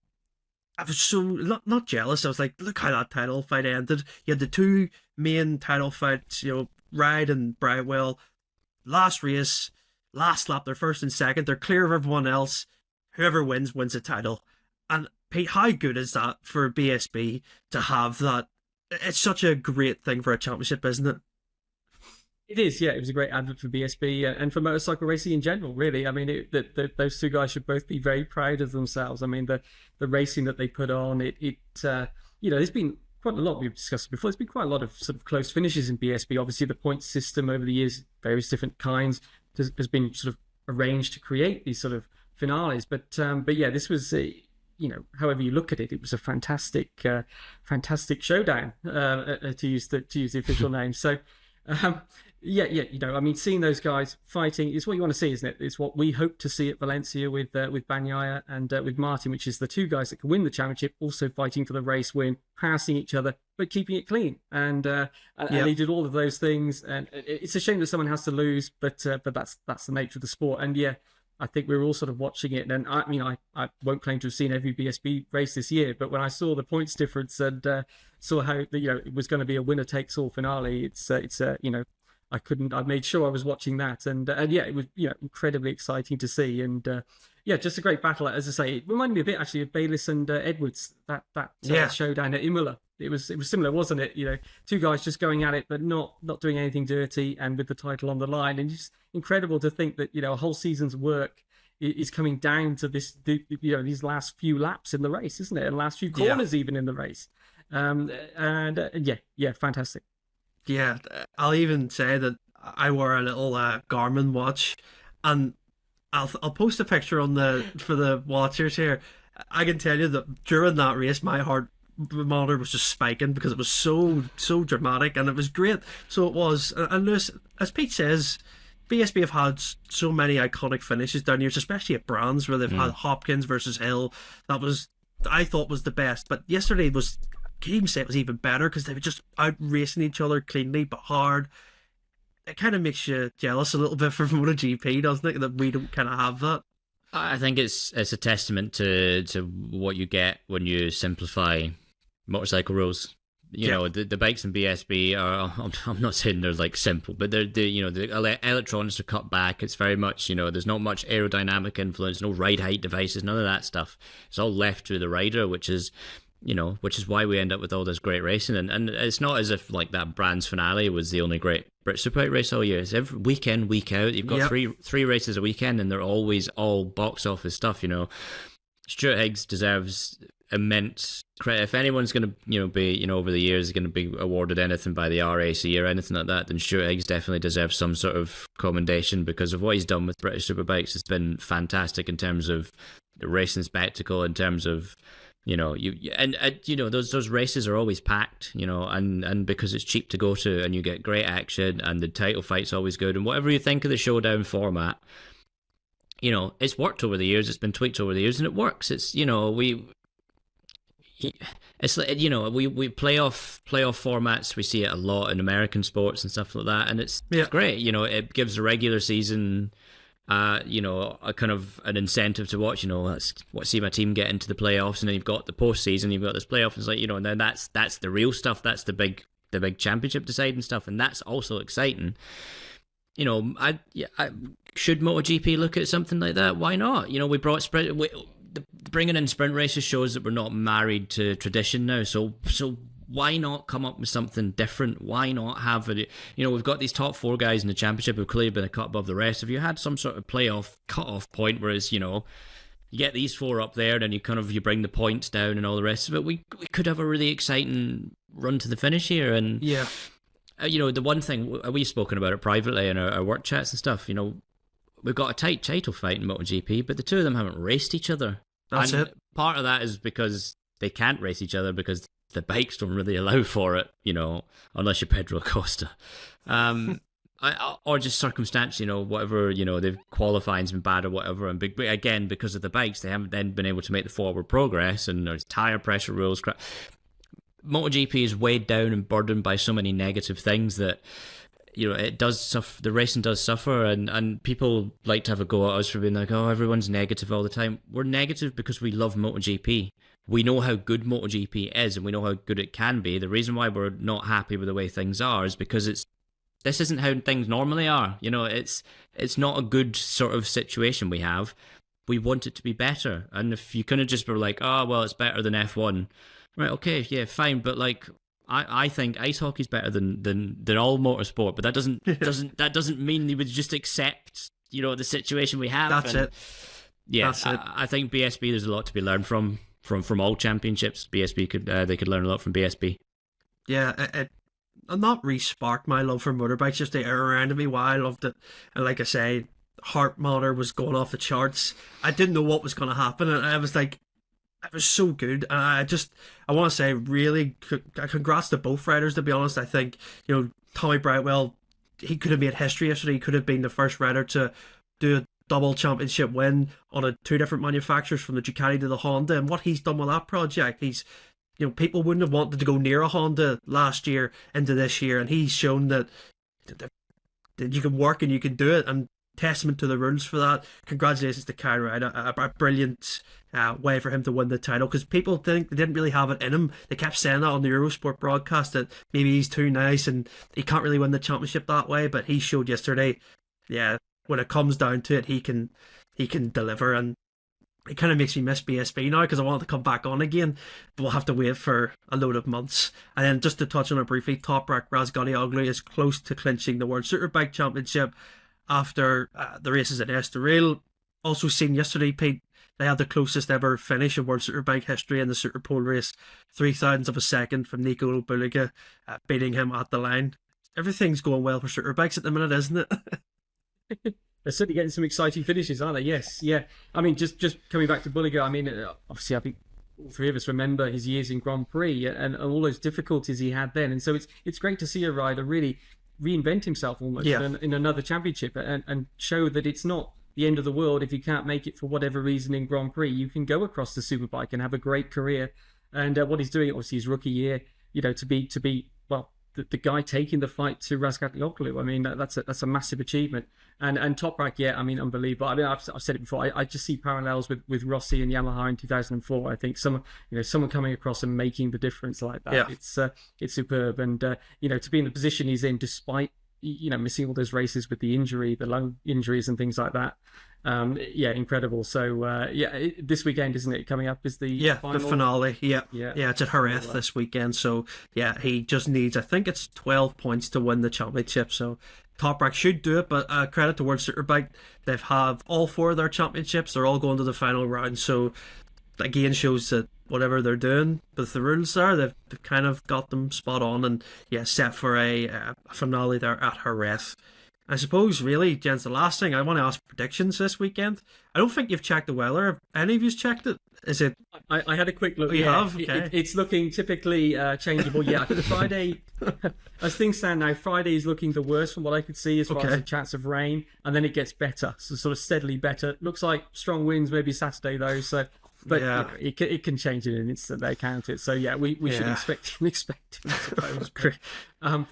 S1: I was so not jealous. I was like, look how that title fight ended. You had the 2 main title fights, Ride and Brightwell. Last race, last lap, they're first and second. They're clear of everyone else. Whoever wins a title. And Pete, how good is that for BSB to have that? It's such a great thing for a championship, isn't it?
S2: It is, yeah. It was a great advert for BSB and for motorcycle racing in general, really. I mean, those 2 guys should both be very proud of themselves. I mean, the racing that they put on, there's been quite a lot, we've discussed it before, there's been quite a lot of sort of close finishes in BSB. Obviously, the point system over the years, various different kinds, has been sort of arranged to create these sort of finales, but yeah, this was however you look at it, it was a fantastic showdown, to use the official name. So I mean, seeing those guys fighting is what you want to see, isn't it? It's what we hope to see at Valencia with Bagnaia and with Martin, which is the 2 guys that can win the championship, also fighting for the race win, passing each other but keeping it clean. And they did all of those things, and it's a shame that someone has to lose, but that's the nature of the sport. And yeah, I think we were all sort of watching it, and I mean, I won't claim to have seen every BSB race this year, but when I saw the points difference and saw how it was going to be a winner takes all finale, I made sure I was watching that, and yeah, it was incredibly exciting to see, and just a great battle. As I say, it reminded me a bit actually of Bayliss and Edwards, that showdown at Imola. It was similar, wasn't it? 2 guys just going at it, but not doing anything dirty, and with the title on the line. And just incredible to think that a whole season's work is coming down to this, these last few laps in the race, isn't it? And last few corners even in the race. Fantastic.
S1: Yeah, I'll even say that I wore a little Garmin watch, and I'll post a picture for the watchers here. I can tell you that during that race, my heart monitor was just spiking because it was so dramatic, and it was great. So it was. And Lewis, as Pete says, BSB have had so many iconic finishes down here, especially at Brands, where they've had Hopkins versus Hill. That was, I thought, was the best. But yesterday was could even say it was even better because they were just out racing each other cleanly but hard. It kind of makes you jealous a little bit for MotoGP, doesn't it? That we don't kind of have that.
S3: I think it's a testament to what you get when you simplify motorcycle rules. You know, the bikes in BSB are, I'm not saying they're like simple, but they're the electronics are cut back. It's very much, there's not much aerodynamic influence, no ride height devices, none of that stuff. It's all left to the rider, which is why we end up with all this great racing. And it's not as if like that Brands finale was the only great British Superbike race all year. It's every week in, week out. You've got three races a weekend, and they're always all box office stuff. Stuart Higgs deserves immense credit. If anyone's going to be over the years going to be awarded anything by the RAC or anything like that, then Stuart Higgs definitely deserves some sort of commendation because of what he's done with British Superbikes. It's been fantastic in terms of the racing spectacle, in terms of those races are always packed, and because it's cheap to go to, and you get great action, and the title fight's always good, and whatever you think of the showdown format, it's worked over the years. It's been tweaked over the years, and it works. It's it's like we playoff formats. We see it a lot in American sports and stuff like that, and it's great. It gives the regular season a kind of an incentive to watch. Let's see my team get into the playoffs, and then you've got the postseason, you've got this playoff. It's like and then that's the real stuff. That's the big championship deciding stuff, and that's also exciting. Should MotoGP look at something like that? Why not? We brought sprint. Bringing in sprint races shows that we're not married to tradition now. So why not come up with something different? Why not have it? We've got these top four guys in the championship who've clearly been a cut above the rest. If you had some sort of playoff cut-off point, whereas you get these four up there, then you bring the points down and all the rest of it, we could have a really exciting run to the finish here. And the one thing we've spoken about it privately in our work chats and stuff. We've got a tight title fight in MotoGP, but the two of them haven't raced each other.
S1: That's it.
S3: Part of that is because they can't race each other because the bikes don't really allow for it, unless you're Pedro Acosta. Or just circumstance, whatever, the qualifying's been bad or whatever. And again, because of the bikes, they haven't then been able to make the forward progress, and there's tire pressure rules. MotoGP is weighed down and burdened by so many negative things that it does suffer. The racing does suffer, and people like to have a go at us for being like, oh, everyone's negative all the time. We're negative because we love MotoGP. We know how good MotoGP is, and we know how good it can be. The reason why we're not happy with the way things are is because this isn't how things normally are. It's not a good sort of situation we have. We want it to be better, and if you kind of just were like, oh, well, it's better than F1, right? Okay, yeah, fine, but like. I think ice hockey's better than all motorsport, but that doesn't mean you would just accept the situation we have.
S1: That's it.
S3: Yeah, I think BSB, there's a lot to be learned from all championships. BSB could learn a lot from BSB.
S1: Yeah, it not re-sparked my love for motorbikes. Just they reminded me why I loved it, and like I say, heart monitor was going off the charts. I didn't know what was going to happen, and I was like. It was so good, and I want to say really congrats to both riders. To be honest, I think Tommy Brightwell, he could have made history yesterday. He could have been the first rider to do a double championship win on two different manufacturers, from the Ducati to the Honda, and what he's done with that project. He's people wouldn't have wanted to go near a Honda last year into this year, and he's shown that you can work and you can do it, and testament to the rules for that. Congratulations to Kyle Ryder. A brilliant way for him to win the title, because people think they didn't really have it in him. They kept saying that on the Eurosport broadcast, that maybe he's too nice and he can't really win the championship that way, but he showed yesterday, when it comes down to it, he can deliver. And it kind of makes me miss BSB now, because I want to come back on again, but we'll have to wait for a load of months. And then just to touch on it briefly, Toprak Razgatlioglu is close to clinching the World Superbike Championship after the races at Estoril. Also seen yesterday, Pete, they had the closest ever finish in World Superbike history in the Superpole race, 0.003 of a second from Nico Buliga, beating him at the line. Everything's going well for Superbikes at the minute, isn't it?
S2: They're certainly getting some exciting finishes, aren't they? Yes, yeah. I mean, just coming back to Buliga, I mean, obviously I think all three of us remember his years in Grand Prix and all those difficulties he had then. And so it's great to see a rider really reinvent himself almost in another championship and show that it's not the end of the world if you can't make it for whatever reason in Grand Prix. You can go across the Superbike and have a great career And what he's doing, obviously, his rookie year, to be well, the guy taking the fight to Razgatlioglu. I mean, that's a massive achievement. And Toprak, yeah, I mean, unbelievable. I mean, I've said it before. I just see parallels with Rossi and Yamaha in 2004. I think someone coming across and making the difference like that. Yeah. It's superb. And to be in the position he's in, despite missing all those races with the lung injuries and things like that. Incredible. So this weekend, isn't it? Coming up is the final?
S1: The finale. Yeah, it's at Jerez this weekend. So yeah, he just needs, I think it's 12 points to win the championship. So Toprak should do it, but credit to World Superbike, they've have all 4 of their championships. They're all going to the final round. So again, shows that whatever they're doing with the rules there, they've kind of got them spot on, and set for a finale there at Jerez. I suppose, really, gents, the last thing I want to ask predictions this weekend. I don't think you've checked the weather. Have any of you checked it? Is it?
S2: I had a quick look.
S1: You have? Okay.
S2: It's looking typically changeable. Yeah, I think Friday, as things stand now, Friday is looking the worst from what I could see as far as the chance of rain, and then it gets better, so sort of steadily better. Looks like strong winds maybe Saturday though, so. But it can change in an instant. They count it, so we should expect him, I suppose. I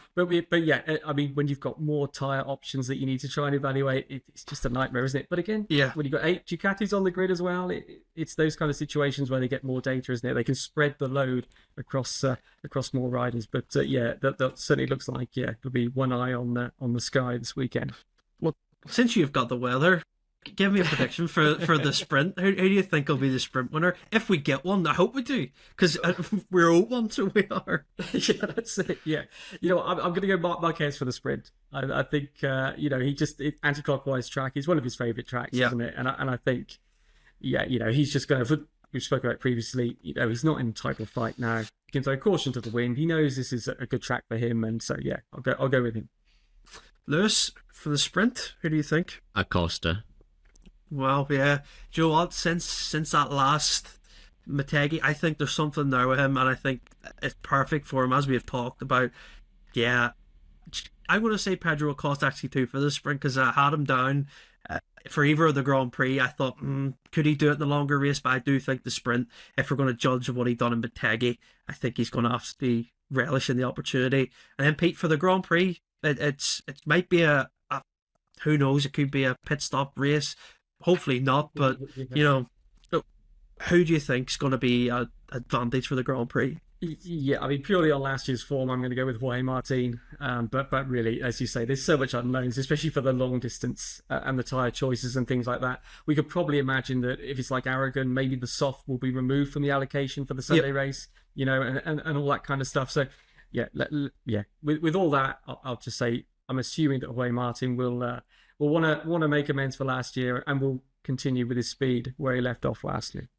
S2: mean, when you've got more tyre options that you need to try and evaluate, it's just a nightmare, isn't it? But again, when you've got 8 Ducatis on the grid as well, it's those kind of situations where they get more data, isn't it? They can spread the load across more riders. But that certainly looks like there'll be one eye on the sky this weekend.
S1: Well, since you've got the weather, give me a prediction for the sprint. Who do you think will be the sprint winner? If we get one, I hope we do, because we're owed one, so we are.
S2: Yeah, that's it. Yeah, I'm going to go Marquez for the sprint. I think he just anti-clockwise track. He's one of his favourite tracks, isn't it? And I think, he's just going to. We've spoken about it previously. He's not in title fight now. He can throw caution to the wind. He knows this is a good track for him, and so I'll go with him.
S1: Lewis, for the sprint, who do you think?
S3: Acosta.
S1: Well, yeah. Do you know what? Since that last Motegi, I think there's something there with him, and I think it's perfect for him, as we have talked about. Yeah, I'm going to say Pedro Acosta actually too for the sprint, because I had him down for either of the Grand Prix. I thought, could he do it in the longer race? But I do think the sprint, if we're going to judge what he done in Motegi, I think he's going to have to be relishing the opportunity. And then Pete, for the Grand Prix, it might be a who knows, it could be a pit stop race. Hopefully not, but who do you think is going to be an advantage for the Grand Prix?
S2: Yeah, I mean, purely on last year's form, I'm going to go with Jorge Martin. But really, as you say, there's so much unknowns, especially for the long distance and the tyre choices and things like that. We could probably imagine that if it's like Aragon, maybe the soft will be removed from the allocation for the Sunday race, and all that kind of stuff. So, with all that, I'll just say I'm assuming that Jorge Martin will want to make amends for last year and will continue with his speed where he left off last year.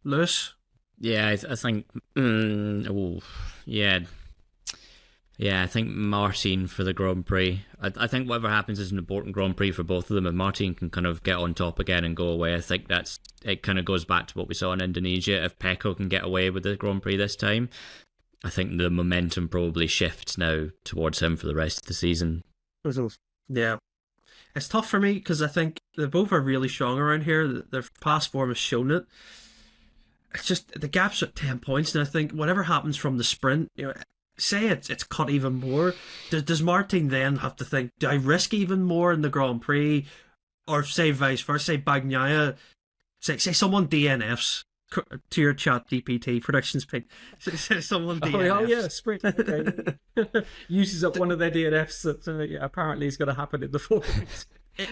S1: Lewis?
S3: Yeah, I think. I think Martin for the Grand Prix. I think whatever happens is an important Grand Prix for both of them. If Martin can kind of get on top again and go away, I think it kind of goes back to what we saw in Indonesia. If Pecco can get away with the Grand Prix this time, I think the momentum probably shifts now towards him for the rest of the season.
S1: Yeah. It's tough for me because I think they both are really strong around here. Their past form has shown it. It's just the gap's at 10 points, and I think whatever happens from the sprint, say it's cut even more. Does Martin then have to think, do I risk even more in the Grand Prix, or say vice versa? Say Bagnaia, say someone DNFs to your chat GPT predictions pick. Say someone DNFs.
S2: Oh yeah, sprint. Okay. Uses up one of their DNFs that apparently is going to happen in the forums.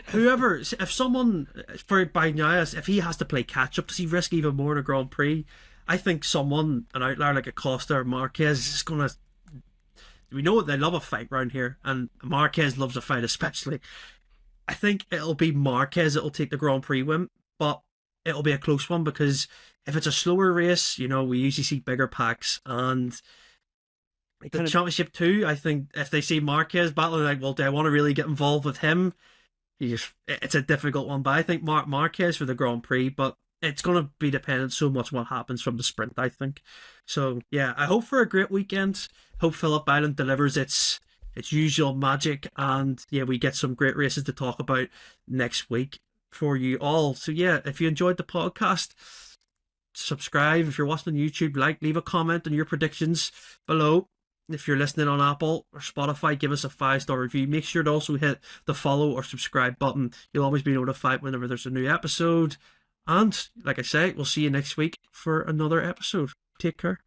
S1: Whoever, if someone for Bagnaia, if he has to play catch up, does he risk even more in a Grand Prix? I think someone, an outlier like Acosta or Marquez, is going to. We know they love a fight around here, and Marquez loves a fight especially. I think it'll be Marquez that'll take the Grand Prix win, but it'll be a close one because if it's a slower race, we usually see bigger packs, and the championship too. I think if they see Marquez battling, like, well, do I want to really get involved with him? It's a difficult one, but I think Marquez for the Grand Prix, but it's going to be dependent so much on what happens from the sprint, I think. So, yeah, I hope for a great weekend. Hope Phillip Island delivers its usual magic, and, we get some great races to talk about next week for you all. So, if you enjoyed the podcast, subscribe. If you're watching on YouTube, leave a comment on your predictions below. If you're listening on Apple or Spotify, give us a 5-star review. Make sure to also hit the follow or subscribe button. You'll always be notified whenever there's a new episode. And like I say, we'll see you next week for another episode. Take care.